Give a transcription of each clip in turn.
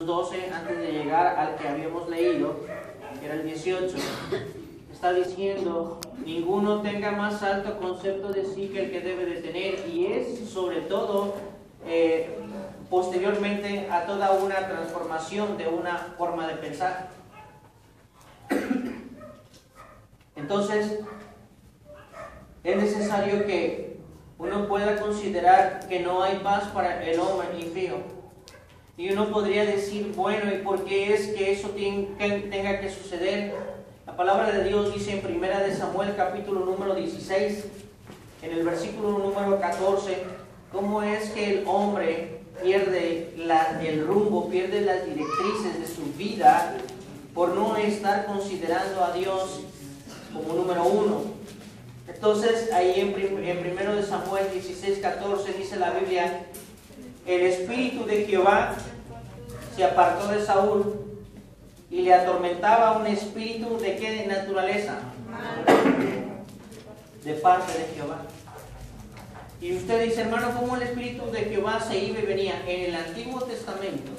12, antes de llegar al que habíamos leído, que era el 18, está diciendo: ninguno tenga más alto concepto de sí que el que debe de tener, y es sobre todo posteriormente a toda una transformación de una forma de pensar. Entonces, es necesario que uno pueda considerar que no hay paz para el hombre impío. Y uno podría decir, bueno, ¿y por qué es que eso tenga que suceder? La palabra de Dios dice en 1 de Samuel, capítulo número 16, en el versículo número 14, cómo es que el hombre pierde el rumbo, pierde las directrices de su vida por no estar considerando a Dios como número uno. Entonces, ahí en 1 de Samuel 16, 14 dice la Biblia: el espíritu de Jehová se apartó de Saúl y le atormentaba un espíritu ¿de qué naturaleza? De parte de Jehová. Y usted dice, hermano, ¿cómo el espíritu de Jehová se iba y venía? En el Antiguo Testamento,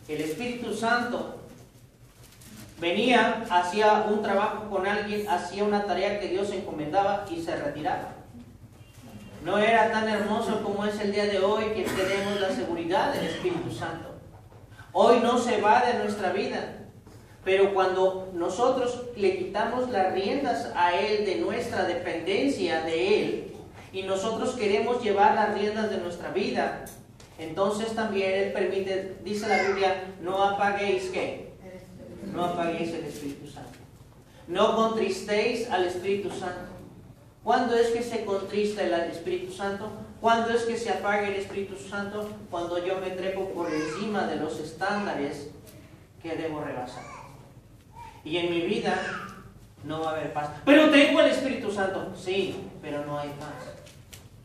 el Espíritu Santo venía, hacía un trabajo con alguien, hacía una tarea que Dios encomendaba y se retiraba. No era tan hermoso como es el día de hoy, que tenemos la seguridad del Espíritu Santo. Hoy no se va de nuestra vida, pero cuando nosotros le quitamos las riendas a Él, de nuestra dependencia de Él, y nosotros queremos llevar las riendas de nuestra vida, entonces también Él permite, dice la Biblia, no apaguéis ¿qué? No apaguéis el Espíritu Santo. No contristéis al Espíritu Santo. ¿Cuándo es que se contrista el Espíritu Santo? ¿Cuándo es que se apaga el Espíritu Santo? Cuando yo me trepo por encima de los estándares que debo rebasar. Y en mi vida no va a haber paz. Pero tengo el Espíritu Santo. Sí, pero no hay paz.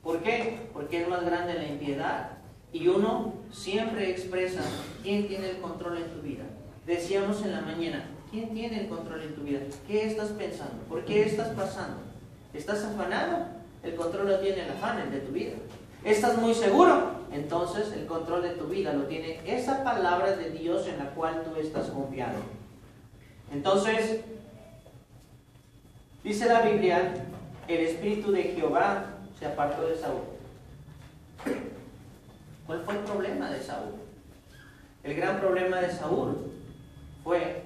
¿Por qué? Porque es más grande la impiedad. Y uno siempre expresa quién tiene el control en tu vida. Decíamos en la mañana, ¿quién tiene el control en tu vida? ¿Qué estás pensando? ¿Por qué estás pasando? ¿Estás afanado? El control lo tiene el afán, el de tu vida. ¿Estás muy seguro? Entonces el control de tu vida lo tiene esa palabra de Dios en la cual tú estás confiando. Entonces, dice la Biblia, el espíritu de Jehová se apartó de Saúl. ¿Cuál fue el problema de Saúl? El gran problema de Saúl fue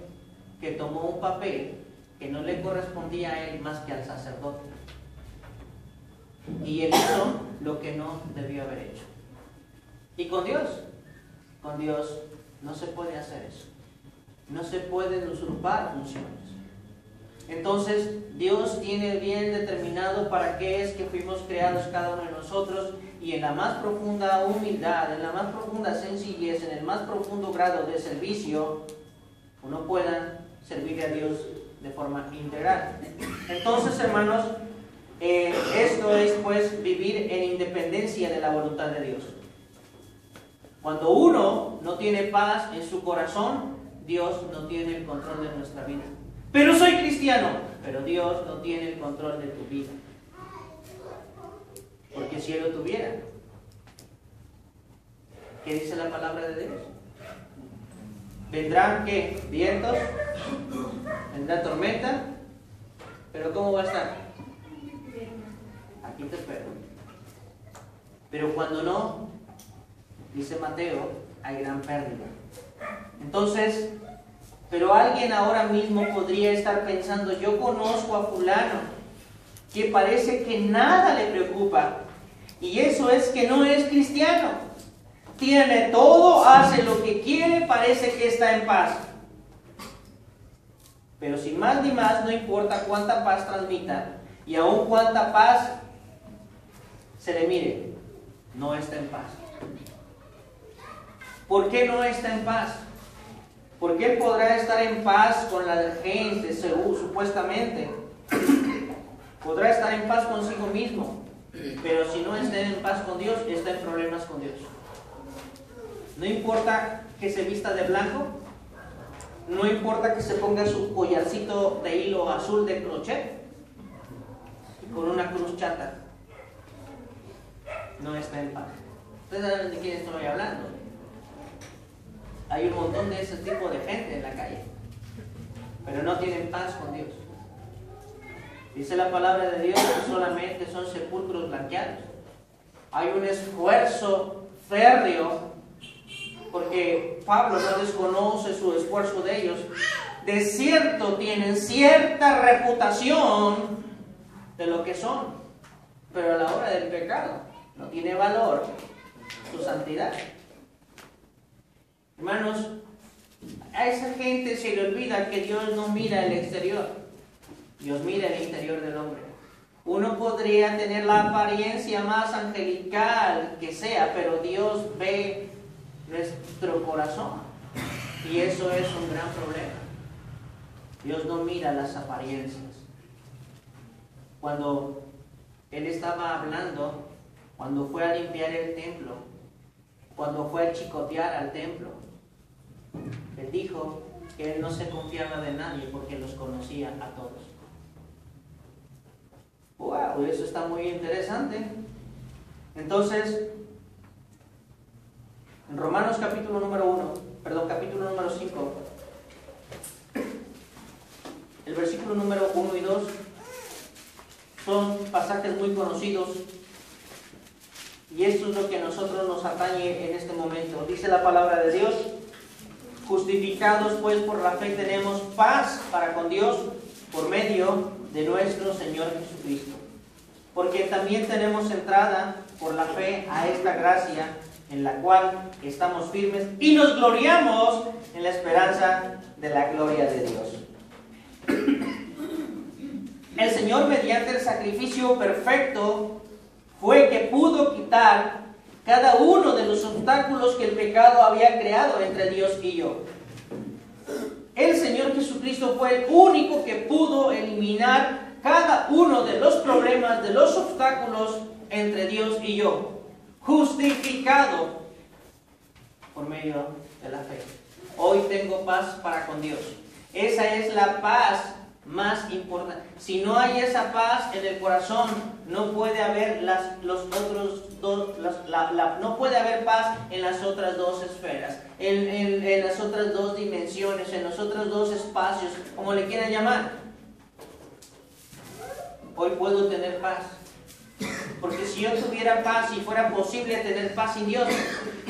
que tomó un papel que no le correspondía a él más que al sacerdote. Y él hizo lo que no debió haber hecho. Y con Dios no se puede hacer eso. No se pueden usurpar funciones. Entonces, Dios tiene bien determinado para qué es que fuimos creados cada uno de nosotros, y en la más profunda humildad, en la más profunda sencillez, en el más profundo grado de servicio, uno pueda servir a Dios de forma integral. Entonces, hermanos, esto es pues vivir en independencia de la voluntad de Dios. Cuando uno no tiene paz en su corazón, Dios no tiene el control de nuestra vida. Pero soy cristiano, pero Dios no tiene el control de tu vida. Porque si Él lo tuviera, ¿qué dice la palabra de Dios? Vendrán ¿qué? Vientos, vendrá tormenta, pero ¿cómo va a estar? Aquí te espero. Pero cuando no, dice Mateo, hay gran pérdida. Entonces, pero alguien ahora mismo podría estar pensando, yo conozco a fulano que parece que nada le preocupa, y eso es que no es cristiano. Tiene todo, hace lo que quiere, parece que está en paz. Pero sin más ni más, no importa cuánta paz transmita, y aun cuánta paz se le mire, no está en paz. ¿Por qué no está en paz? Porque él podrá estar en paz con la gente, supuestamente. Podrá estar en paz consigo mismo. Pero si no está en paz con Dios, está en problemas con Dios. No importa que se vista de blanco. No importa que se ponga su collarcito de hilo azul de crochet y con una cruz chata. No está en paz. Ustedes saben de quién estoy hablando. Hay un montón de ese tipo de gente en la calle, pero no tienen paz con Dios. Dice la palabra de Dios que solamente son sepulcros blanqueados. Hay un esfuerzo férreo, porque Pablo no desconoce su esfuerzo de ellos. De cierto tienen cierta reputación de lo que son, pero a la hora del pecado no tiene valor su santidad. Hermanos, a esa gente se le olvida que Dios no mira el exterior, Dios mira el interior del hombre. Uno podría tener la apariencia más angelical que sea, pero Dios ve nuestro corazón, y eso es un gran problema. Dios no mira las apariencias. Cuando Él estaba hablando, cuando fue a limpiar el templo, cuando fue a chicotear al templo, Él dijo que Él no se confiaba de nadie porque los conocía a todos. ¡Wow! Eso está muy interesante. Entonces, en Romanos capítulo número 5, el versículo número 1 y 2 son pasajes muy conocidos, y esto es lo que a nosotros nos atañe en este momento. Dice la palabra de Dios: justificados pues por la fe tenemos paz para con Dios por medio de nuestro Señor Jesucristo, porque también tenemos entrada por la fe a esta gracia en la cual estamos firmes y nos gloriamos en la esperanza de la gloria de Dios. El Señor, mediante el sacrificio perfecto, fue que pudo quitar cada uno de los obstáculos que el pecado había creado entre Dios y yo. El Señor Jesucristo fue el único que pudo eliminar cada uno de los problemas, de los obstáculos entre Dios y yo. Justificado por medio de la fe. Hoy tengo paz para con Dios. Esa es la paz más importante. Si no hay esa paz en el corazón, no puede haber no puede haber paz en las otras dos esferas, en las otras dos dimensiones, en los otros dos espacios, como le quieran llamar. Hoy puedo tener paz, porque si yo tuviera paz y fuera posible tener paz sin Dios,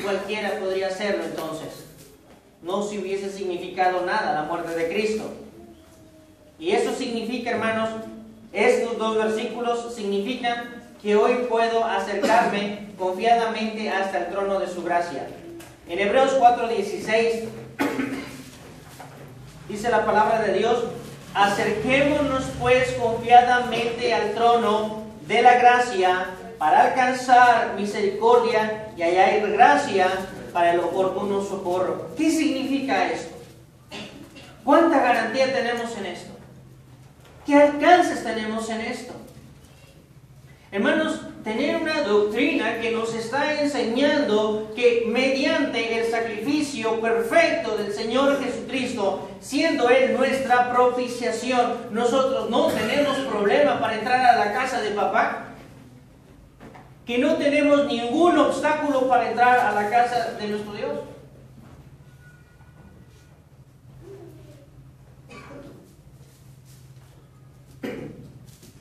cualquiera podría hacerlo entonces. No si hubiese significado nada la muerte de Cristo. Y eso significa, hermanos, estos dos versículos significan que hoy puedo acercarme confiadamente hasta el trono de su gracia. En Hebreos 4:16 dice la palabra de Dios: acerquémonos pues confiadamente al trono de la gracia para alcanzar misericordia y hallar gracia para el oportuno socorro. ¿Qué significa esto? ¿Cuánta garantía tenemos en esto? ¿Qué alcances tenemos en esto? Hermanos, tener una doctrina que nos está enseñando que mediante el sacrificio perfecto del Señor Jesucristo, siendo Él nuestra propiciación, nosotros no tenemos problema para entrar a la casa de papá, que no tenemos ningún obstáculo para entrar a la casa de nuestro Dios.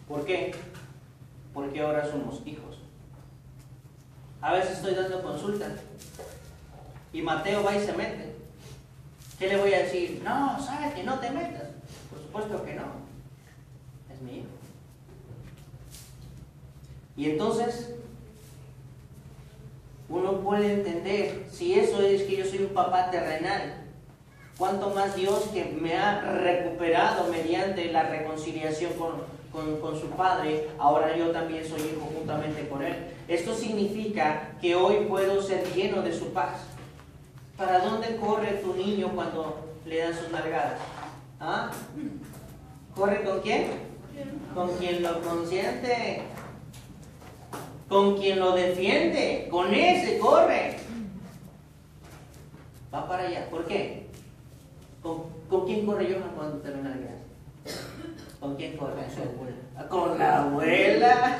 ¿Por qué? Porque ahora somos hijos. A veces estoy dando consulta y Mateo va y se mete. ¿Qué le voy a decir? No, sabes que no te metas. Por supuesto que no. Es mi hijo. Y entonces uno puede entender, si eso es que yo soy un papá terrenal, cuánto más Dios, que me ha recuperado mediante la reconciliación con su Padre, ahora yo también soy hijo juntamente con Él. Esto significa que hoy puedo ser lleno de su paz. ¿Para dónde corre tu niño cuando le dan sus nalgadas? ¿Ah? ¿Corre con quién? Con quien lo consiente, con quien lo defiende, con ese corre. Va para allá. ¿Por qué? ¿Con quién corre Johan cuando te nalgas? ¿Con quién corre? Con la abuela.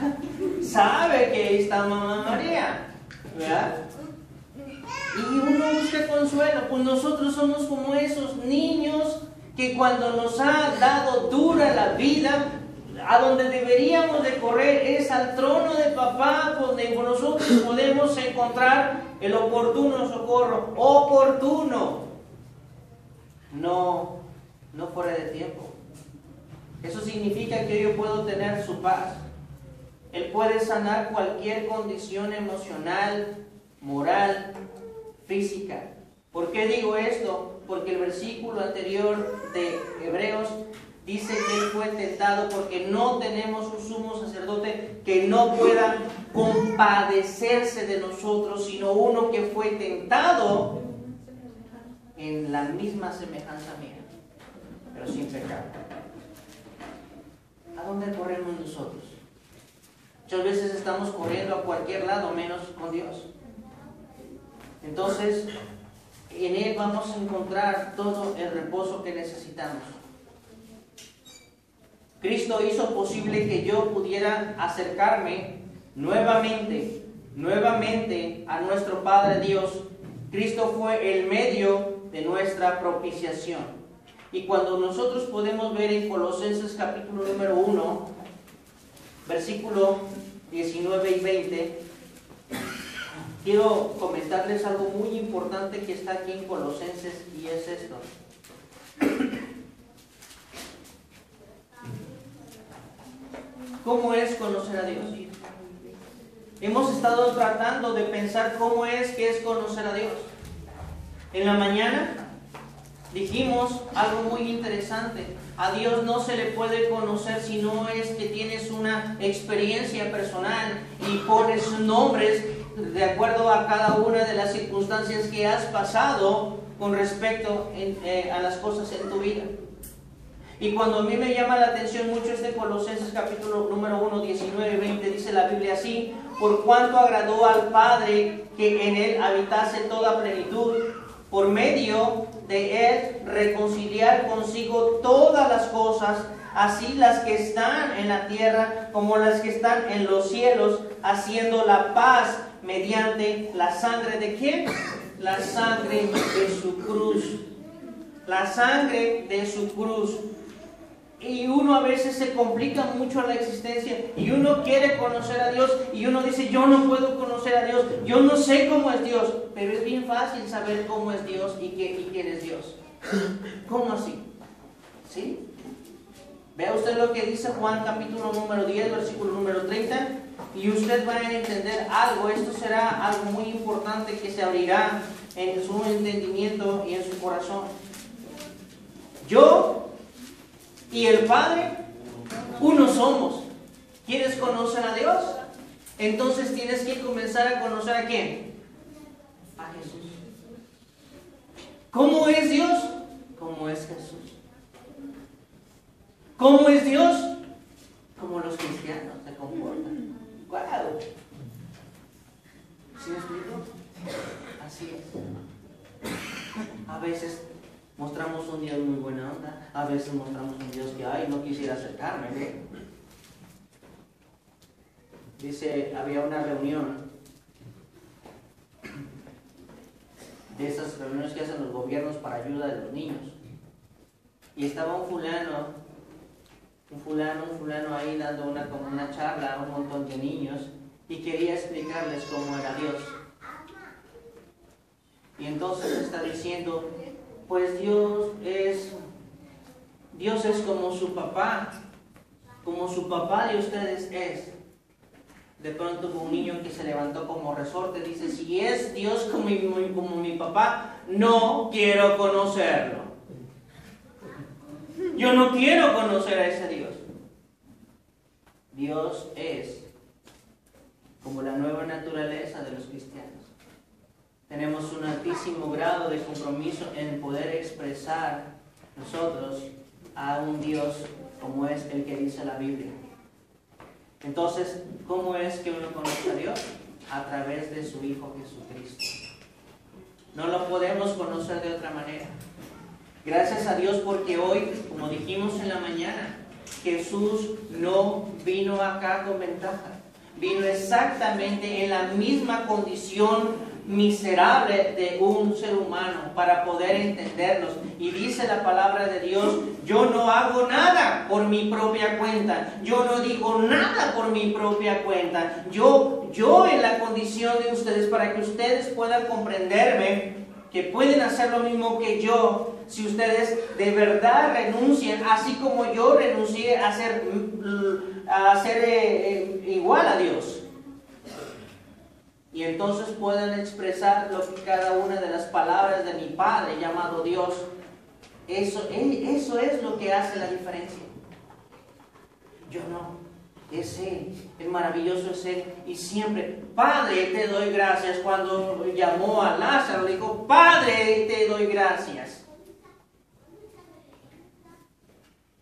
Sabe que ahí está mamá María, ¿verdad? Y uno busca consuelo, pues nosotros somos como esos niños que cuando nos ha dado dura la vida, a donde deberíamos de correr es al trono de papá, donde nosotros podemos encontrar el oportuno socorro, oportuno, no fuera de tiempo. Eso significa que yo puedo tener su paz. Él puede sanar cualquier condición emocional, moral, física. ¿Por qué digo esto? Porque el versículo anterior de Hebreos dice que Él fue tentado porque no tenemos un sumo sacerdote que no pueda compadecerse de nosotros, sino uno que fue tentado en la misma semejanza mía, pero sin pecado. ¿A dónde corremos nosotros? Muchas veces estamos corriendo a cualquier lado menos con Dios. Entonces, en Él vamos a encontrar todo el reposo que necesitamos. Cristo hizo posible que yo pudiera acercarme nuevamente a nuestro Padre Dios. Cristo fue el medio de nuestra propiciación. Y cuando nosotros podemos ver en Colosenses capítulo número 1, versículo 19 y 20, quiero comentarles algo muy importante que está aquí en Colosenses, y es esto. ¿Cómo es conocer a Dios? Hemos estado tratando de pensar cómo es que es conocer a Dios. En la mañana dijimos algo muy interesante. A Dios no se le puede conocer si no es que tienes una experiencia personal y pones nombres de acuerdo a cada una de las circunstancias que has pasado con respecto a las cosas en tu vida. Y cuando a mí me llama la atención mucho este Colosenses capítulo número 1, 19 y 20, dice la Biblia así: por cuanto agradó al Padre que en Él habitase toda plenitud, por medio de Él reconciliar consigo todas las cosas, así las que están en la tierra como las que están en los cielos, haciendo la paz mediante la sangre ¿de quién? La sangre de su cruz. La sangre de su cruz. Y uno a veces se complica mucho la existencia y uno quiere conocer a Dios y uno dice: yo no puedo conocer a Dios, yo no sé cómo es Dios. Pero es bien fácil saber cómo es Dios y quién es Dios. ¿Cómo así? ¿Sí? Vea usted lo que dice Juan capítulo número 10, versículo número 30, y usted va a entender algo. Esto será algo muy importante que se abrirá en su entendimiento y en su corazón. Yo y el Padre, uno somos. ¿Quieres conocer a Dios? Entonces tienes que comenzar a conocer ¿a quién? A Jesús. ¿Cómo es Dios? ¿Cómo es Jesús? ¿Cómo es Dios? Como los cristianos se comportan. ¡Wow! ¿Sí me explico? Así es. A veces mostramos un Dios muy buena onda, a veces mostramos un Dios que, ay, no quisiera acercarme, ¿eh? Dice, había una reunión, de esas reuniones que hacen los gobiernos para ayuda de los niños, y estaba un fulano ahí dando como una charla a un montón de niños, y quería explicarles cómo era Dios. Y entonces está diciendo: pues Dios es como su papá de ustedes es. De pronto hubo un niño que se levantó como resorte, dice: si es Dios como mi papá, no quiero conocerlo. Yo no quiero conocer a ese Dios. Dios es como la nueva naturaleza de los cristianos. Tenemos un altísimo grado de compromiso en poder expresar nosotros a un Dios como es el que dice la Biblia. Entonces, ¿cómo es que uno conoce a Dios? A través de su Hijo Jesucristo. No lo podemos conocer de otra manera. Gracias a Dios porque hoy, como dijimos en la mañana, Jesús no vino acá con ventaja. Vino exactamente en la misma condición miserable de un ser humano para poder entenderlos. Y dice la palabra de Dios, yo no hago nada por mi propia cuenta, yo no digo nada por mi propia cuenta, yo en la condición de ustedes, para que ustedes puedan comprenderme, que pueden hacer lo mismo que yo, si ustedes de verdad renuncian, así como yo renuncié a ser igual a Dios. Y entonces puedan expresar lo que cada una de las palabras de mi Padre llamado Dios. Eso es lo que hace la diferencia. Yo no. Es Él. El maravilloso es Él. Y siempre, Padre, te doy gracias. Cuando llamó a Lázaro, le dijo, Padre, te doy gracias.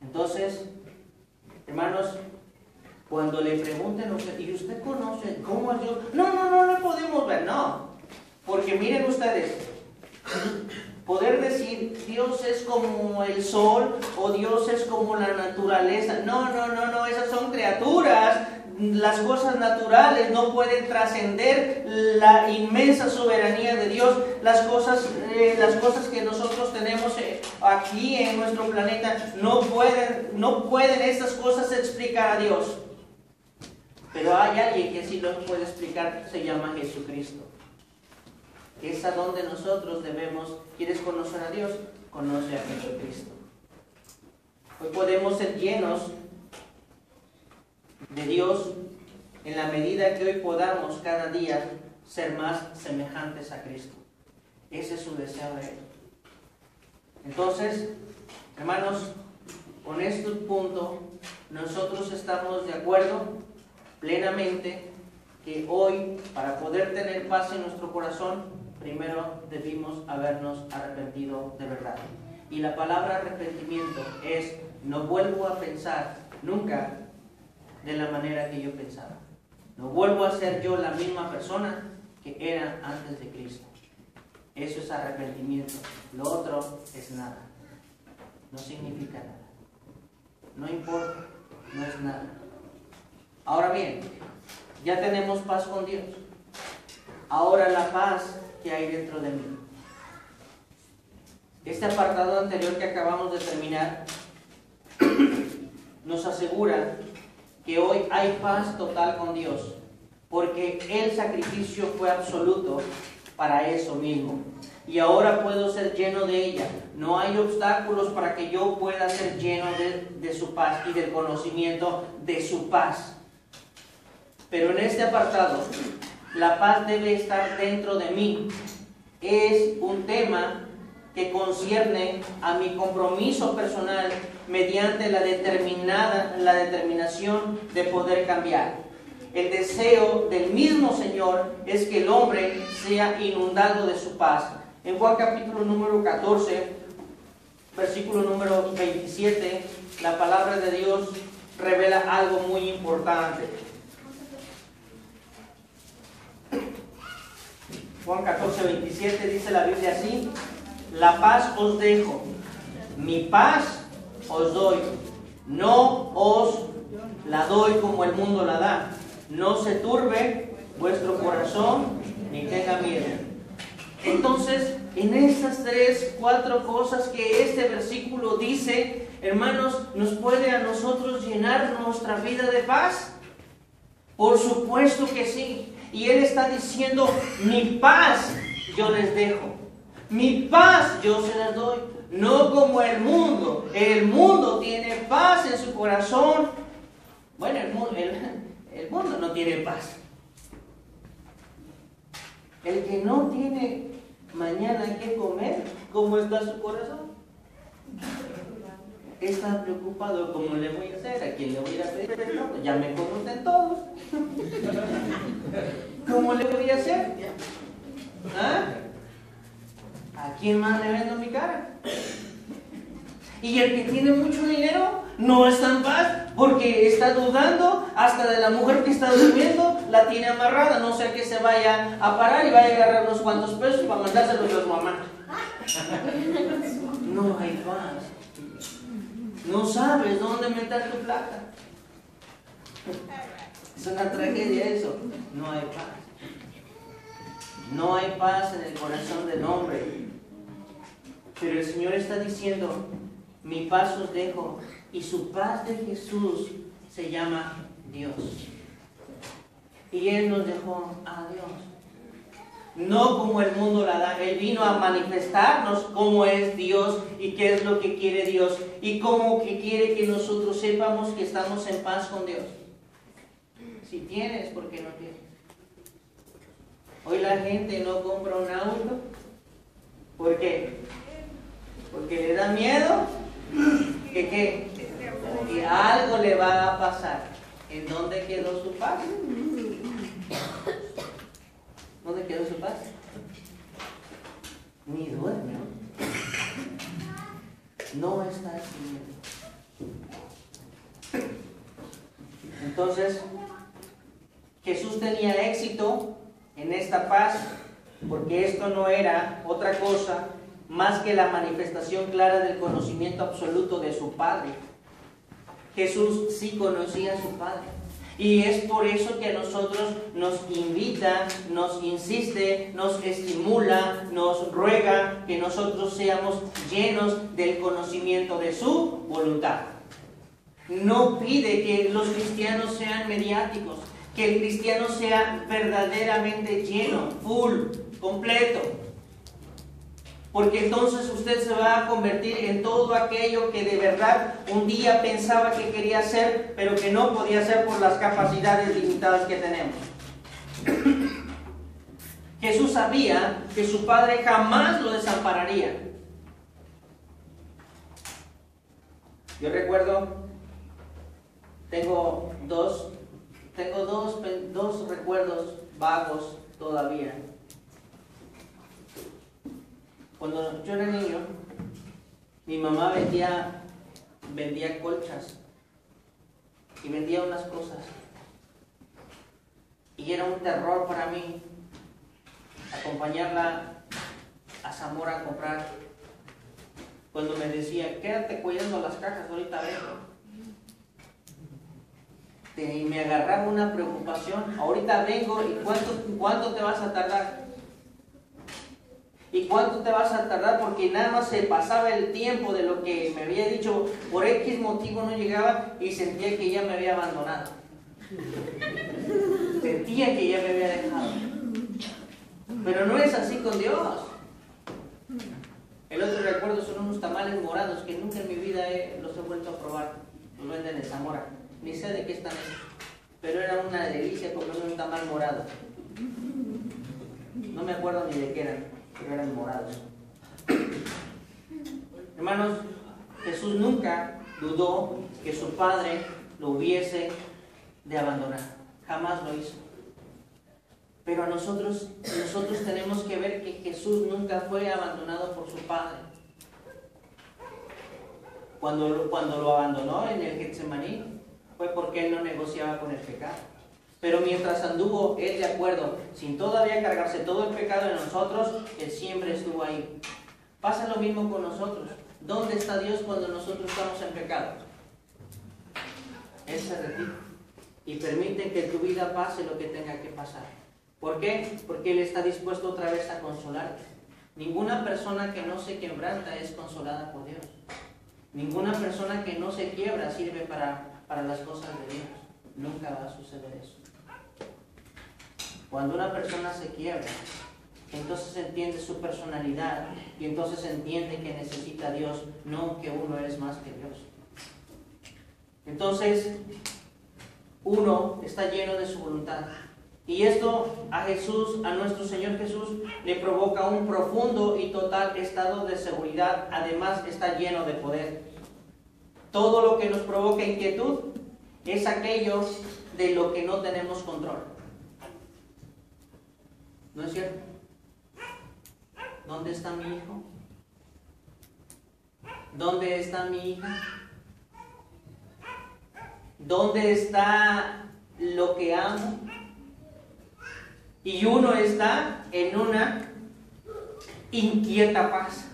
Entonces, hermanos, cuando le pregunten a usted, ¿y usted conoce cómo es Dios? No lo podemos ver, no. Porque miren ustedes, poder decir Dios es como el sol o Dios es como la naturaleza. No, esas son criaturas. Las cosas naturales no pueden trascender la inmensa soberanía de Dios. Las cosas que nosotros tenemos aquí en nuestro planeta no pueden estas cosas explicar a Dios. Pero hay alguien que sí lo puede explicar, se llama Jesucristo. Es a donde nosotros debemos. ¿Quieres conocer a Dios? Conoce a Jesucristo. Hoy podemos ser llenos de Dios en la medida que hoy podamos cada día ser más semejantes a Cristo. Ese es su deseo de Él. Entonces, hermanos, con este punto nosotros estamos de acuerdo plenamente que hoy, para poder tener paz en nuestro corazón, primero debimos habernos arrepentido de verdad. Y la palabra arrepentimiento es, no vuelvo a pensar nunca de la manera que yo pensaba. No vuelvo a ser yo la misma persona que era antes de Cristo. Eso es arrepentimiento. Lo otro es nada. No significa nada. No importa. No es nada. Ahora bien, ya tenemos paz con Dios. Ahora la paz que hay dentro de mí. Este apartado anterior que acabamos de terminar nos asegura que hoy hay paz total con Dios, porque el sacrificio fue absoluto para eso mismo. Y ahora puedo ser lleno de ella. No hay obstáculos para que yo pueda ser lleno de su paz y del conocimiento de su paz. Pero en este apartado, la paz debe estar dentro de mí. Es un tema que concierne a mi compromiso personal mediante la determinación de poder cambiar. El deseo del mismo Señor es que el hombre sea inundado de su paz. En Juan capítulo número 14, versículo número 27, la palabra de Dios revela algo muy importante. Juan 14, 27 dice la Biblia así: la paz os dejo, mi paz os doy, no os la doy como el mundo la da. No se turbe vuestro corazón ni tenga miedo. Entonces, en estas 4 cosas que este versículo dice, hermanos, ¿nos puede a nosotros llenar nuestra vida de paz? Por supuesto que sí. Y Él está diciendo, mi paz yo les dejo. Mi paz yo se las doy. No como el mundo. El mundo tiene paz en su corazón. Bueno, el mundo no tiene paz. El que no tiene mañana qué comer, ¿cómo está su corazón? Está preocupado, ¿cómo le voy a hacer? ¿A quién le voy a ir a pedir prestado? Ya me conocen todos. ¿Cómo le voy a hacer? ¿Ah? ¿A quién más le vendo mi cara? Y el que tiene mucho dinero no está en paz porque está dudando hasta de la mujer que está durmiendo, la tiene amarrada, no sea que se vaya a parar y vaya a agarrar unos cuantos pesos para mandárselos a su mamá. No hay paz. No sabes dónde meter tu plata. Es una tragedia eso. No hay paz. No hay paz en el corazón del hombre. Pero el Señor está diciendo, mi paz os dejo, y su paz de Jesús se llama Dios. Y Él nos dejó a Dios. No como el mundo la da. Él vino a manifestarnos cómo es Dios y qué es lo que quiere Dios y cómo que quiere que nosotros sepamos que estamos en paz con Dios. Si tienes, ¿por qué no tienes? Hoy la gente no compra un auto. ¿Por qué? Porque le da miedo que algo le va a pasar. ¿En dónde quedó su paz? ¿Dónde quedó su paz? Ni duerme, ¿no? No está siguiendo. Entonces, Jesús tenía éxito en esta paz, porque esto no era otra cosa más que la manifestación clara del conocimiento absoluto de su Padre. Jesús sí conocía a su Padre. Y es por eso que a nosotros nos invita, nos insiste, nos estimula, nos ruega que nosotros seamos llenos del conocimiento de su voluntad. No pide que los cristianos sean mediáticos, que el cristiano sea verdaderamente lleno, full, completo. Porque entonces usted se va a convertir en todo aquello que de verdad un día pensaba que quería ser, pero que no podía ser por las capacidades limitadas que tenemos. Jesús sabía que su Padre jamás lo desampararía. Yo recuerdo, tengo dos recuerdos vagos todavía. Cuando yo era niño, mi mamá vendía colchas y vendía unas cosas. Y era un terror para mí acompañarla a Zamora a comprar. Cuando me decía, quédate cuidando las cajas, ahorita vengo. Y me agarraba una preocupación, ahorita vengo, ¿y cuánto te vas a tardar? ¿Y cuánto te vas a tardar? Porque nada más se pasaba el tiempo de lo que me había dicho, por X motivo no llegaba y sentía que ya me había abandonado. Sentía que ya me había dejado. Pero no es así con Dios. El otro recuerdo son unos tamales morados que nunca en mi vida los he vuelto a probar. Los venden en Zamora. Ni sé de qué están hechos. Pero era una delicia comer un tamal morado. No me acuerdo ni de qué eran, pero eran morados. Hermanos, Jesús nunca dudó que su Padre lo hubiese de abandonar. Jamás lo hizo. Pero nosotros tenemos que ver que Jesús nunca fue abandonado por su Padre. Cuando lo abandonó en el Getsemaní, fue porque Él no negociaba con el pecado. Pero mientras anduvo Él de acuerdo, sin todavía cargarse todo el pecado en nosotros, Él siempre estuvo ahí. Pasa lo mismo con nosotros. ¿Dónde está Dios cuando nosotros estamos en pecado? Él se retira y permite que en tu vida pase lo que tenga que pasar. ¿Por qué? Porque Él está dispuesto otra vez a consolarte. Ninguna persona que no se quebranta es consolada por Dios. Ninguna persona que no se quiebra sirve para las cosas de Dios. Nunca va a suceder eso. Cuando una persona se quiebra, entonces entiende su personalidad y entonces entiende que necesita a Dios, no que uno es más que Dios. Entonces, uno está lleno de su voluntad. Y esto a Jesús, a nuestro Señor Jesús, le provoca un profundo y total estado de seguridad. Además, está lleno de poder. Todo lo que nos provoca inquietud es aquello de lo que no tenemos control. ¿No es cierto? ¿Dónde está mi hijo? ¿Dónde está mi hija? ¿Dónde está lo que amo? Y uno está en una inquieta paz,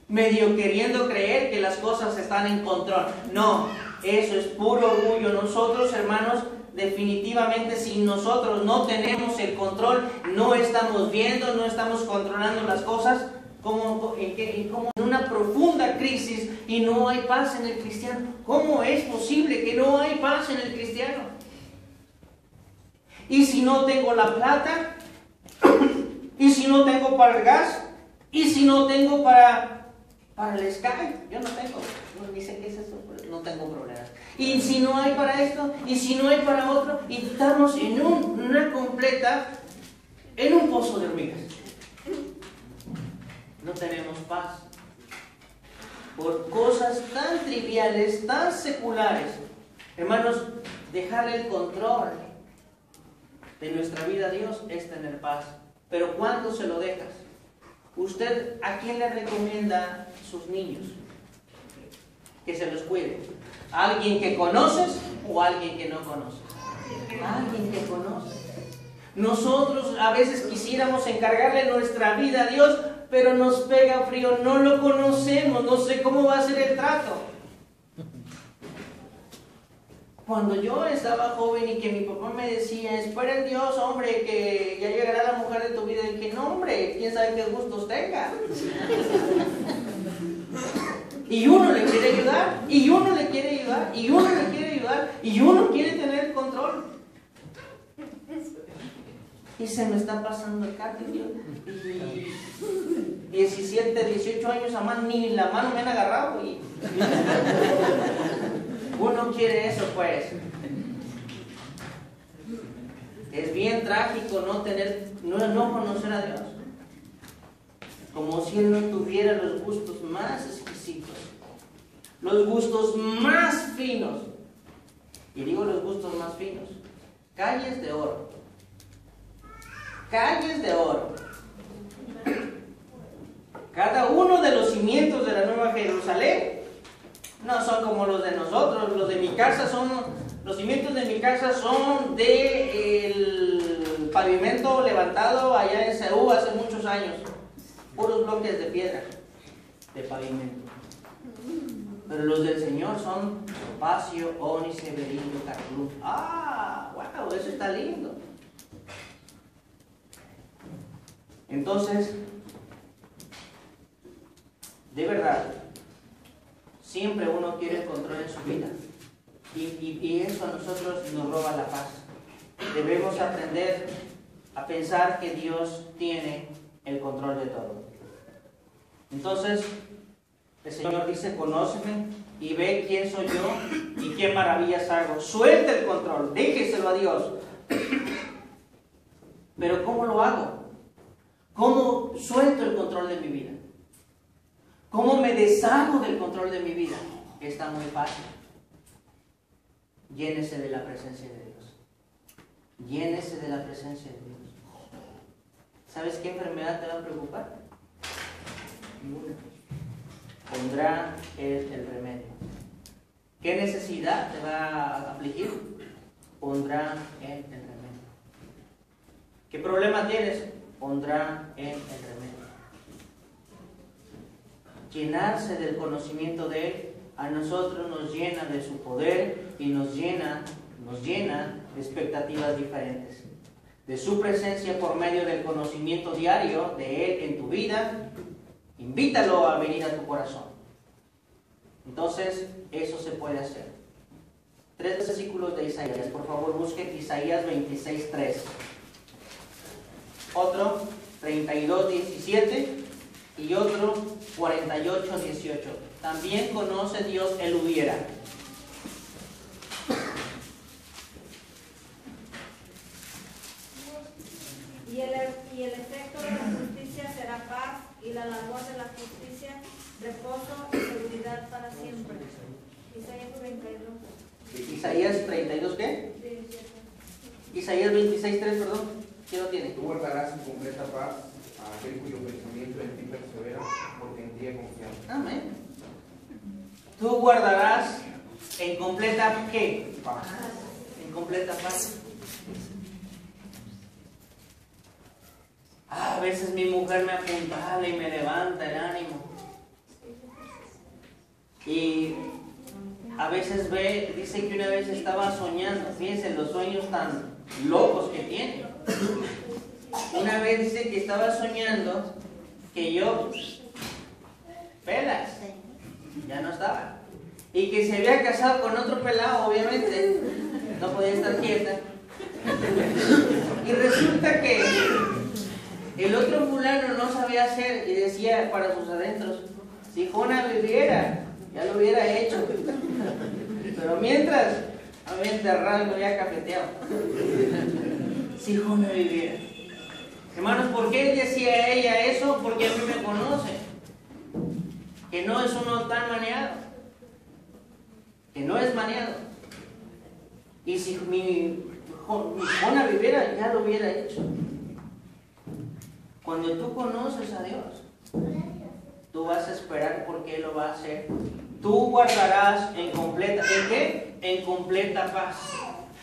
medio queriendo creer que las cosas están en control. No, eso es puro orgullo. Nosotros, hermanos, definitivamente si nosotros no tenemos el control, no estamos viendo, no estamos controlando las cosas, como en una profunda crisis y no hay paz en el cristiano. ¿Cómo es posible que no hay paz en el cristiano? Y si no tengo la plata, y si no tengo para el gas, y si no tengo para el Sky, yo no tengo, no dicen qué es eso, no tengo problemas. Y si no hay para esto, y si no hay para otro, y estamos en un pozo de hormigas. No tenemos paz por cosas tan triviales, tan seculares. Hermanos, dejar el control de nuestra vida a Dios es tener paz. Pero ¿cuándo se lo dejas? ¿Usted a quién le recomienda sus niños que se los cuide? ¿A alguien que conoces o a alguien que no conoces? A alguien que conoces. Nosotros a veces quisiéramos encargarle nuestra vida a Dios, pero nos pega frío, no lo conocemos, no sé cómo va a ser el trato. Cuando yo estaba joven y que mi papá me decía, espera en Dios, hombre, que ya llegará la mujer de tu vida, y que no, hombre, quién sabe qué gustos tenga. Y uno le quiere ayudar, y uno le quiere ayudar, y uno le quiere ayudar, y uno quiere tener el control. Y se me está pasando el cártel, Dios. Y 17, 18 años, además ni la mano me han agarrado. Y uno quiere eso, pues. Es bien trágico no conocer a Dios. Como si Él no tuviera los gustos más exquisitos, los gustos más finos. Y digo los gustos más finos. Calles de oro. Calles de oro. Cada uno de los cimientos de la Nueva Jerusalén no son como los de nosotros. Los cimientos de mi casa son del pavimento levantado allá en Seúl hace muchos años. Puros bloques de piedra, de pavimento. Pero los del Señor son topacio, ónice, berilio, carluz. ¡Ah! ¡Wow! Eso está lindo. Entonces, de verdad, siempre uno quiere el control en su vida. Y eso a nosotros nos roba la paz. Debemos aprender a pensar que Dios tiene el control de todo. Entonces, el Señor dice, conóceme y ve quién soy yo y qué maravillas hago. Suelta el control, déjeselo a Dios. Pero ¿cómo lo hago? ¿Cómo suelto el control de mi vida? ¿Cómo me deshago del control de mi vida? Está muy fácil. Llénese de la presencia de Dios. Llénese de la presencia de Dios. ¿Sabes qué enfermedad te va a preocupar? Ninguna. Pondrá Él el remedio. ¿Qué necesidad te va a afligir? Pondrá Él el remedio. ¿Qué problema tienes? Pondrá Él el remedio. Llenarse del conocimiento de Él a nosotros nos llena de su poder y nos llena de expectativas diferentes. De su presencia por medio del conocimiento diario de Él en tu vida, invítalo a venir a tu corazón. Entonces, eso se puede hacer. 3 versículos de Isaías, por favor busquen Isaías 26:3. Otro 32:17 y otro 48:18. También conoce Dios el hubiera. Y el efecto de la justicia será paz, y la labor de la justicia reposo y seguridad para siempre. Isaías 32. Isaías 32, ¿qué? 17. Isaías 26:3, perdón. ¿Quién lo tiene? Tú guardarás en completa paz a aquel cuyo pensamiento en ti persevera, porque en ti he confiado. Amén. Tú guardarás en completa ¿qué? Paz. En completa paz. A veces mi mujer me apuntala y me levanta el ánimo. Y a veces ve, dice que una vez estaba soñando, fíjense los sueños tan locos que tiene. Una vez dice que estaba soñando que yo, pelas, ya no estaba. Y que se había casado con otro pelado, obviamente, no podía estar quieta. Y resulta que el otro fulano no sabía hacer y decía para sus adentros, si Jona viviera, ya lo hubiera hecho. Pero mientras, había enterrado y me había cafeteado. Si Jona viviera. Hermanos, ¿por qué decía ella eso? Porque a mí me conoce. Que no es uno tan maneado. Que no es maneado. Y si mi Jona viviera, ya lo hubiera hecho. Cuando tú conoces a Dios, tú vas a esperar porque Él lo va a hacer. Tú guardarás en completa, ¿en qué? En completa paz.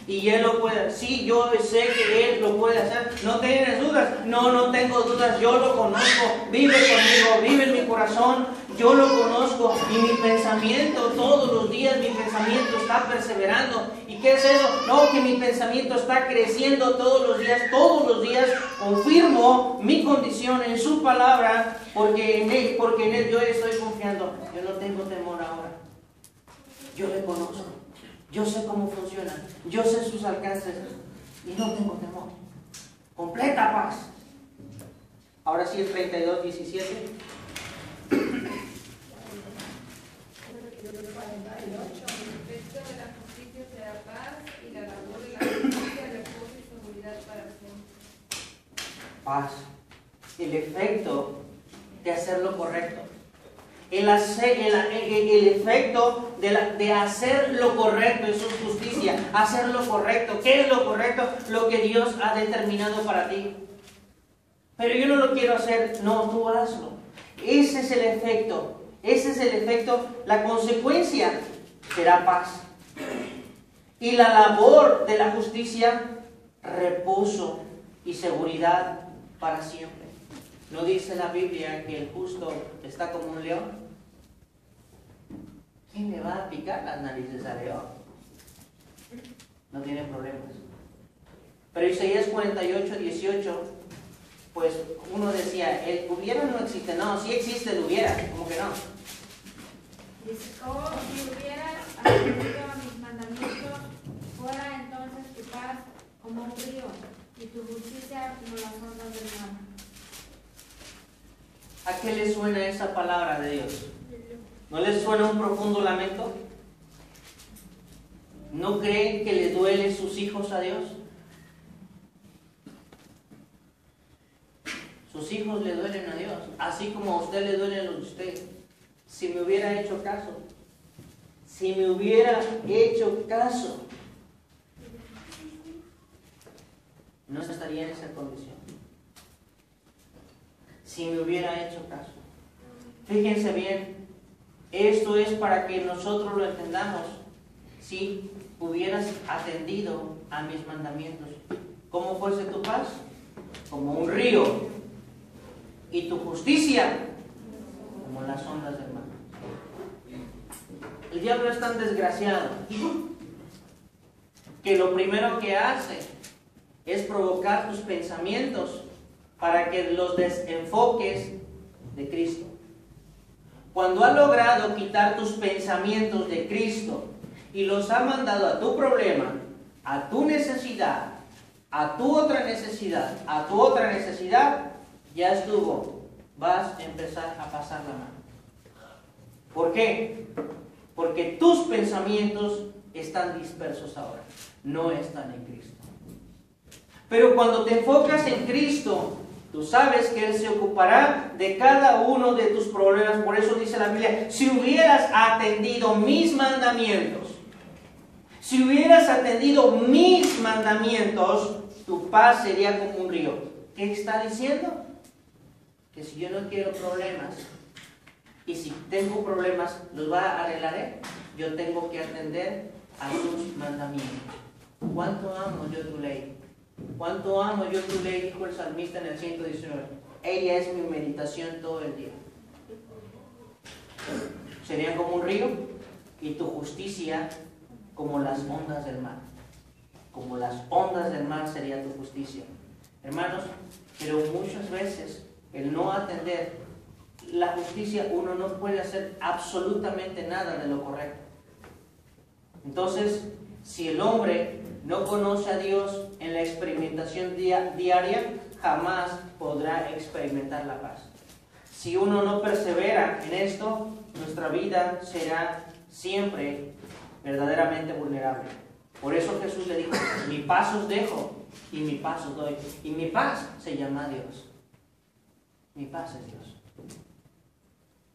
Y Él lo puede. Sí, yo sé que Él lo puede hacer. ¿No tienes dudas? No, no tengo dudas. Yo lo conozco. Vive conmigo, vive en mi corazón. Yo lo conozco. Y mi pensamiento, todos los días, mi pensamiento está perseverando. ¿Y qué es eso? No, que mi pensamiento está creciendo todos los días. Todos los días confirmo mi condición en su palabra. Porque en Él yo estoy confiando. Yo no tengo temor ahora. Yo le conozco. Yo sé cómo funciona, yo sé sus alcances y no tengo temor. Completa paz. Ahora sí, el 32:17. El efecto de la justicia será paz y la labor de la justicia reposo y seguridad para siempre. Paz. El efecto de hacer lo correcto. El efecto de hacer lo correcto, eso es justicia. Hacer lo correcto. ¿Qué es lo correcto? Lo que Dios ha determinado para ti. Pero yo no lo quiero hacer. No, tú hazlo. Ese es el efecto. Ese es el efecto. La consecuencia será paz. Y la labor de la justicia, reposo y seguridad para siempre. ¿No dice la Biblia que el justo está como un león? ¿Quién le va a picar las narices al león? No tiene problemas. Pero Isaías 48:18, pues uno decía, el hubiera no existe. No, sí existe el hubiera, ¿cómo que no? Dice, oh, si hubieras atendido a mis mandamientos, fuera entonces tu paz como un río y tu justicia como las ondas del mar. ¿A qué le suena esa palabra de Dios? ¿No les suena un profundo lamento? ¿No creen que le duele sus hijos a Dios? Sus hijos le duelen a Dios, así como a usted le duelen los de usted. Si me hubiera hecho caso, si me hubiera hecho caso, no estaría en esa condición. Si me hubiera hecho caso. Fíjense bien, esto es para que nosotros lo entendamos. Si hubieras atendido a mis mandamientos, ¿cómo fuese tu paz? Como un río, y tu justicia como las ondas del mar. El diablo es tan desgraciado que lo primero que hace es provocar tus pensamientos para que los desenfoques de Cristo. Cuando ha logrado quitar tus pensamientos de Cristo y los ha mandado a tu problema, a tu necesidad, a tu otra necesidad, a tu otra necesidad, ya estuvo. Vas a empezar a pasar la mano. ¿Por qué? Porque tus pensamientos están dispersos ahora, no están en Cristo. Pero cuando te enfocas en Cristo, tú sabes que Él se ocupará de cada uno de tus problemas. Por eso dice la Biblia, si hubieras atendido mis mandamientos, si hubieras atendido mis mandamientos, tu paz sería como un río. ¿Qué está diciendo? Que si yo no quiero problemas, y si tengo problemas, ¿los va a arreglar Él? Yo tengo que atender a sus mandamientos. ¿Cuánto amo yo tu ley? ¿Cuánto amo yo tu ley? Dijo el salmista en el 119. Ella es mi meditación todo el día. ¿Sería como un río? y tu justicia como las ondas del mar. Como las ondas del mar sería tu justicia. Hermanos, pero muchas veces el no atender la justicia, uno no puede hacer absolutamente nada de lo correcto. Entonces, si el hombre no conoce a Dios en la experimentación diaria, jamás podrá experimentar la paz. Si uno no persevera en esto, nuestra vida será siempre verdaderamente vulnerable. Por eso Jesús le dijo: mi paz os dejo y mi paz os doy. Y mi paz se llama Dios. Mi paz es Dios.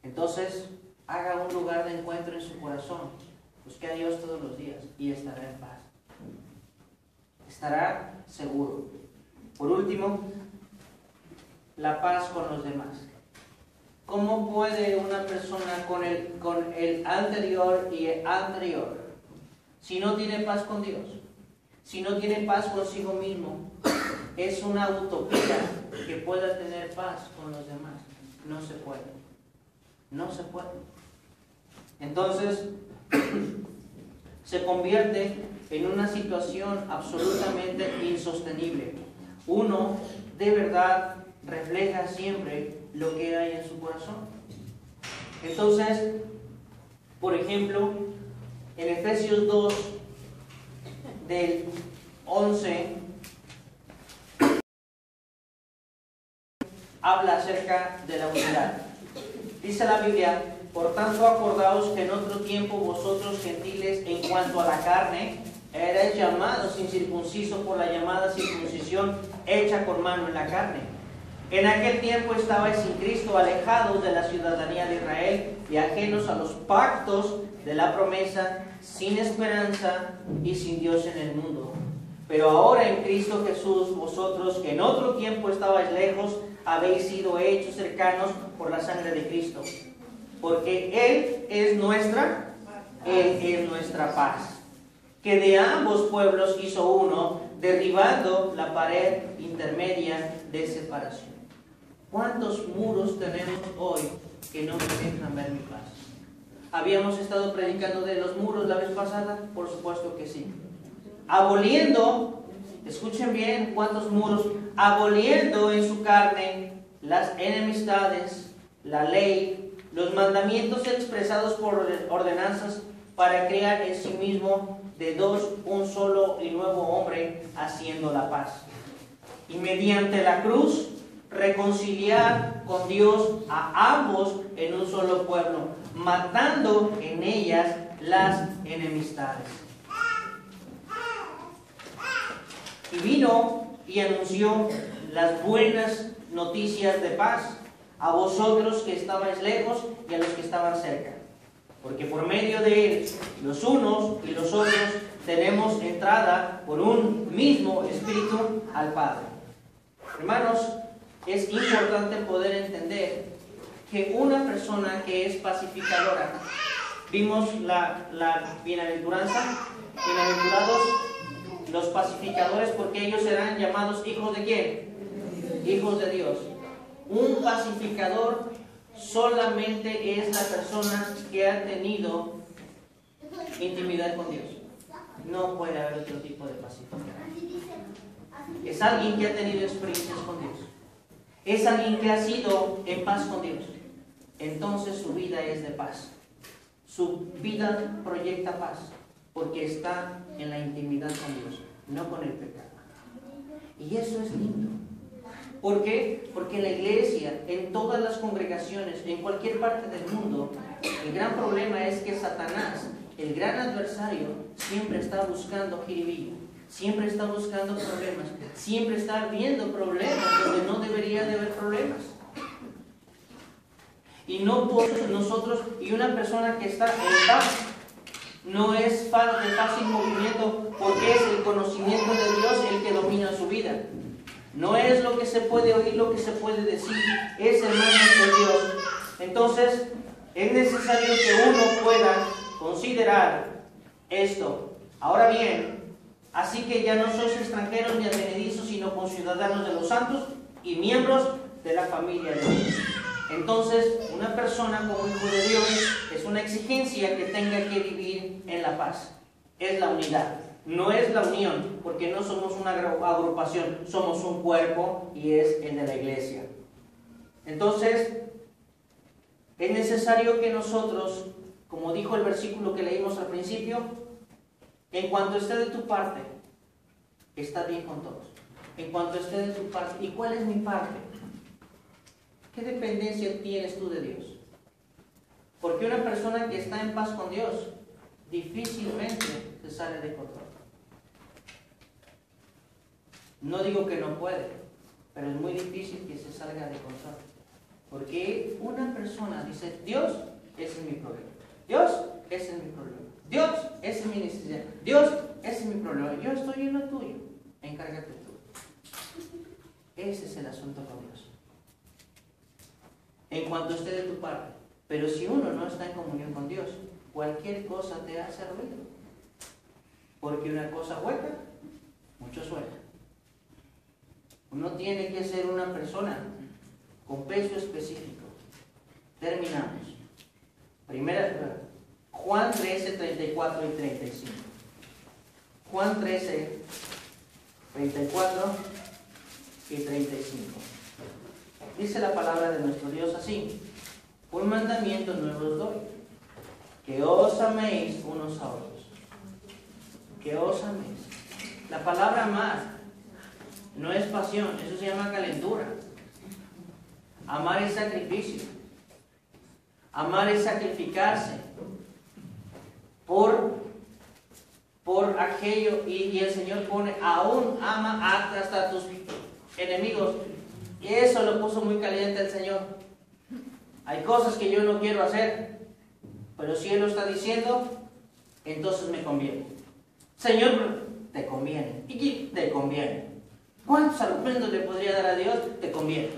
Entonces, haga un lugar de encuentro en su corazón. Busque a Dios todos los días y estará en paz. Estará seguro. Por último, la paz con los demás. ¿Cómo puede una persona con el anterior y el anterior, si no tiene paz con Dios, si no tiene paz consigo mismo? Es una utopía que pueda tener paz con los demás. No se puede. No se puede. Entonces, se convierte en una situación absolutamente insostenible. Uno, de verdad, refleja siempre lo que hay en su corazón. Entonces, por ejemplo, en Efesios 2, del 11, habla acerca de la unidad. Dice la Biblia: por tanto, acordaos que en otro tiempo vosotros, gentiles, en cuanto a la carne, erais llamados incircuncisos por la llamada circuncisión hecha con mano en la carne. En aquel tiempo estabais sin Cristo, alejados de la ciudadanía de Israel y ajenos a los pactos de la promesa, sin esperanza y sin Dios en el mundo. Pero ahora en Cristo Jesús, vosotros que en otro tiempo estabais lejos, habéis sido hechos cercanos por la sangre de Cristo. Porque Él es nuestra paz, que de ambos pueblos hizo uno, derribando la pared intermedia de separación. ¿Cuántos muros tenemos hoy que no me dejan ver mi paz? ¿Habíamos estado predicando de los muros la vez pasada? Por supuesto que sí. Aboliendo, escuchen bien cuántos muros, aboliendo en su carne las enemistades, la ley, los mandamientos expresados por ordenanzas, para crear en sí mismo de dos un solo y nuevo hombre, haciendo la paz. Y mediante la cruz reconciliar con Dios a ambos en un solo pueblo, matando en ellas las enemistades. Y vino y anunció las buenas noticias de paz a vosotros que estabais lejos y a los que estaban cerca. Porque por medio de él, los unos y los otros, tenemos entrada por un mismo Espíritu al Padre. Hermanos, es importante poder entender que una persona que es pacificadora, vimos la bienaventuranza, bienaventurados los pacificadores, porque ellos serán llamados hijos de ¿quién? Hijos de Dios. Un pacificador solamente es la persona que ha tenido intimidad con Dios. No puede haber otro tipo de pacificador. Es alguien que ha tenido experiencias con Dios. Es alguien que ha sido en paz con Dios. Entonces su vida es de paz. Su vida proyecta paz, porque está en la intimidad con Dios, no con el pecado. Y eso es lindo. ¿Por qué? Porque en la iglesia, en todas las congregaciones, en cualquier parte del mundo, el gran problema es que Satanás, el gran adversario, siempre está buscando jiribilla, siempre está buscando problemas, siempre está viendo problemas donde no debería de haber problemas. Y no por nosotros, y una persona que está en paz, no es de fácil movimiento, porque es el conocimiento de Dios el que domina su vida. No es lo que se puede oír, lo que se puede decir, es hermanos de Dios. Entonces, es necesario que uno pueda considerar esto. Ahora bien, así que ya no sois extranjeros ni advenedizos, sino conciudadanos de los santos y miembros de la familia de Dios. Entonces, una persona como hijo de Dios es una exigencia que tenga que vivir en la paz. Es la unidad, no es la unión, porque no somos una agrupación, somos un cuerpo y es el de la iglesia. Entonces, es necesario que nosotros, como dijo el versículo que leímos al principio, en cuanto esté de tu parte, está bien con todos. En cuanto esté de tu parte. ¿Y cuál es mi parte? ¿Qué dependencia tienes tú de Dios? Porque una persona que está en paz con Dios difícilmente se sale de control. No digo que no puede, pero es muy difícil que se salga de control. Porque una persona dice, Dios, ese es mi problema. Dios, ese es mi problema. Dios, esa es mi necesidad. Dios, ese es mi problema. Yo estoy en lo tuyo. Encárgate tú. Ese es el asunto con Dios. En cuanto esté de tu parte. Pero si uno no está en comunión con Dios, cualquier cosa te hace ruido. Porque una cosa hueca, mucho suena. Uno tiene que ser una persona con peso específico. Terminamos. Primera, Juan 13, 34 y 35. Juan 13, 34 y 35. Dice la palabra de nuestro Dios así: un mandamiento nuevo os doy, que os améis unos a otros. Que os améis. La palabra amar no es pasión, eso se llama calentura. Amar es sacrificio. Amar es sacrificarse por aquello, y el Señor pone, aún ama hasta tus enemigos. Y eso lo puso muy caliente el Señor. Hay cosas que yo no quiero hacer, pero si Él lo está diciendo, entonces me conviene. Señor, te conviene. ¿Y te conviene? ¿Cuántos argumentos le podría dar a Dios? Te conviene.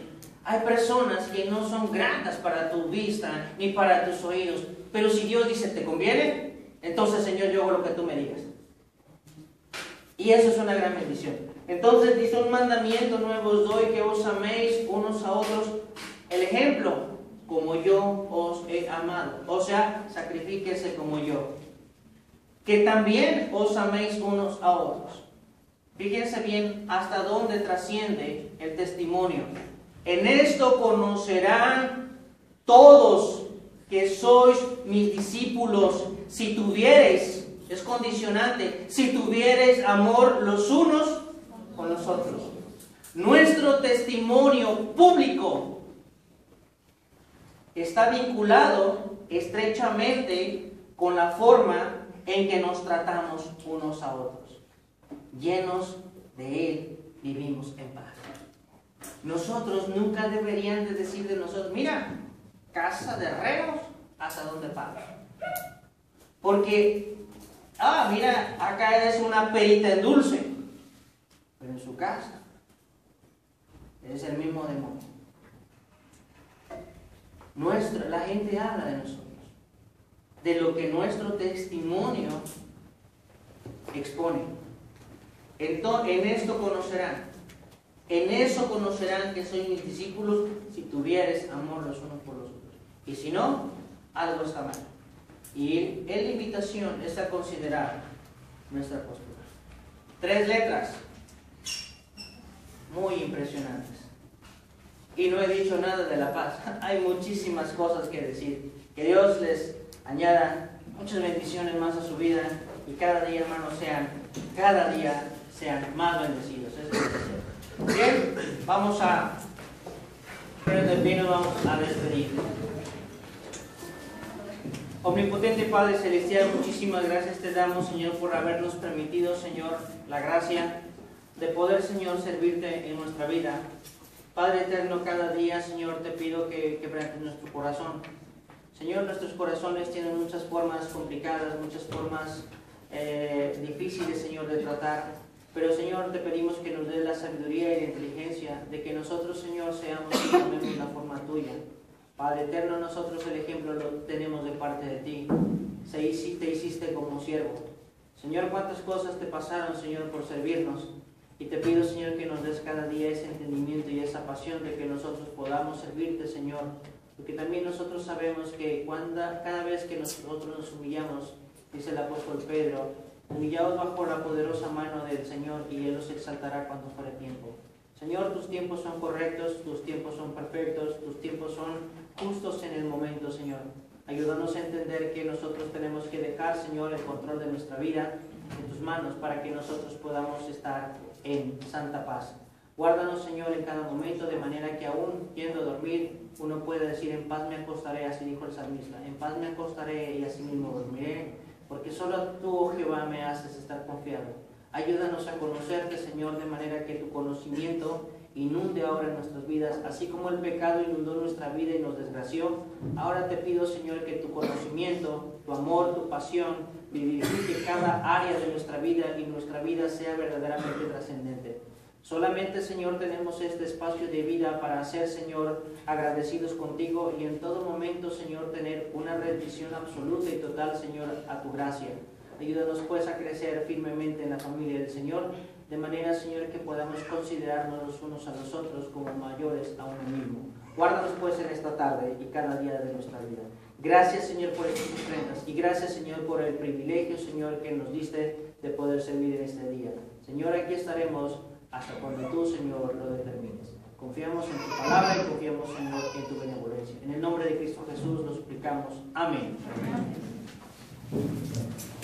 Hay personas que no son gratas para tu vista ni para tus oídos, pero si Dios dice te conviene, entonces Señor, yo hago lo que tú me digas. Y eso es una gran bendición. Entonces dice, un mandamiento nuevo os doy, que os améis unos a otros. El ejemplo, como yo os he amado. O sea, sacrifíquese como yo. Que también os améis unos a otros. Fíjense bien hasta dónde trasciende el testimonio. En esto conocerán todos que sois mis discípulos, si tuviereis, es condicionante, si tuviereis amor los unos con los otros. Nuestro testimonio público está vinculado estrechamente con la forma en que nos tratamos unos a otros. Llenos de Él vivimos en paz. Nosotros nunca deberían de decir de nosotros, mira, casa de reos, ¿hasta dónde pagas? Porque, mira, acá es una perita en dulce, pero en su casa es el mismo demonio. La gente habla de nosotros, de lo que nuestro testimonio expone. Entonces, en esto conocerán. En eso conocerán que sois mis discípulos, si tuvieres amor los unos por los otros. Y si no, algo está mal. Y la invitación es a considerar nuestra postura. 3 letras muy impresionantes. Y no he dicho nada de la paz. Hay muchísimas cosas que decir. Que Dios les añada muchas bendiciones más a su vida, y cada día, hermanos, sean más bendecidos. Eso es lo que deseo. Bien, vamos a despedir. Omnipotente Padre Celestial, muchísimas gracias te damos, Señor, por habernos permitido, Señor, la gracia de poder, Señor, servirte en nuestra vida. Padre eterno, cada día, Señor, te pido que quebrantes nuestro corazón. Señor, nuestros corazones tienen muchas formas complicadas, muchas formas difíciles, Señor, de tratar. Pero, Señor, te pedimos que nos des la sabiduría y la inteligencia de que nosotros, Señor, seamos y tomemos la forma tuya. Padre eterno, nosotros el ejemplo lo tenemos de parte de ti. Te hiciste como siervo. Señor, cuántas cosas te pasaron, Señor, por servirnos. Y te pido, Señor, que nos des cada día ese entendimiento y esa pasión de que nosotros podamos servirte, Señor, porque también nosotros sabemos que cada vez que nosotros nos humillamos, dice el apóstol Pedro, humillaos bajo la poderosa mano del Señor y Él os exaltará cuando fuere tiempo. Señor, tus tiempos son correctos, tus tiempos son perfectos, tus tiempos son justos en el momento, Señor. Ayúdanos a entender que nosotros tenemos que dejar, Señor, el control de nuestra vida en tus manos para que nosotros podamos estar en santa paz. Guárdanos, Señor, en cada momento, de manera que aún yendo a dormir, uno puede decir, en paz me acostaré, así dijo el salmista, en paz me acostaré y así mismo dormiré, porque solo tú, oh Jehová, me haces estar confiado. Ayúdanos a conocerte, Señor, de manera que tu conocimiento inunde ahora nuestras vidas, así como el pecado inundó nuestra vida y nos desgració. Ahora te pido, Señor, que tu conocimiento, tu amor, tu pasión, vivifique cada área de nuestra vida y nuestra vida sea verdaderamente trascendente. Solamente, Señor, tenemos este espacio de vida para ser, Señor, agradecidos contigo y en todo momento, Señor, tener una rendición absoluta y total, Señor, a tu gracia. Ayúdanos, pues, a crecer firmemente en la familia del Señor, de manera, Señor, que podamos considerarnos los unos a los otros como mayores a uno mismo. Guárdanos, pues, en esta tarde y cada día de nuestra vida. Gracias, Señor, por estas ofrendas y gracias, Señor, por el privilegio, Señor, que nos diste de poder servir en este día. Señor, aquí estaremos hasta cuando tú, Señor, lo determines. Confiamos en tu palabra y confiamos, Señor, en tu benevolencia. En el nombre de Cristo Jesús lo suplicamos. Amén. Amén.